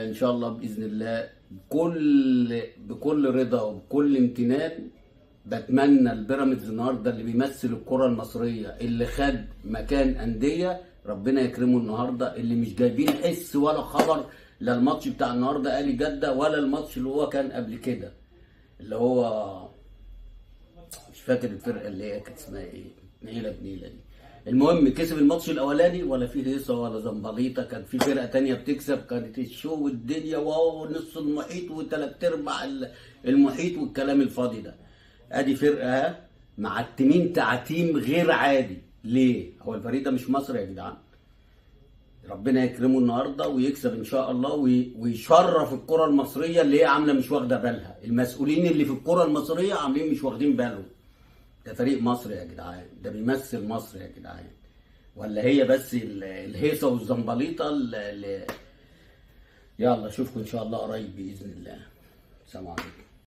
ان شاء الله باذن الله بكل رضا وبكل امتنان بتمنى البيراميدز النهارده اللي بيمثل الكره المصريه اللي خد مكان انديه، ربنا يكرمه النهارده، اللي مش جايبين حس ولا خبر، لا الماتش بتاع النهارده اهلي جده ولا الماتش اللي هو كان قبل كده اللي هو مش فاكر الفرقه اللي هي كانت اسمها ايه، نيله بنيله دي. المهم كسب الماتش الاولاني ولا في هيصه ولا زنبليطه، كان في فرقه تانية بتكسب، كانت الشو والدنيا واو نص المحيط وثلاث ارباع المحيط والكلام الفاضي ده. ادي فرقه معتمين تعتيم غير عادي. ليه؟ هو الفريق ده مش مصري يا جدعان. ربنا يكرمه النهارده ويكسب ان شاء الله ويشرف الكره المصريه اللي هي عامله مش واخده بالها، المسؤولين اللي في الكره المصريه عاملين مش واخدين بالهم. ده فريق مصري يا جدعان، ده بيمثل مصر يا جدعان، ولا هي بس الهيصه والزنبليطه اللي يلا اشوفكم ان شاء الله قريب باذن الله. سلام عليكم.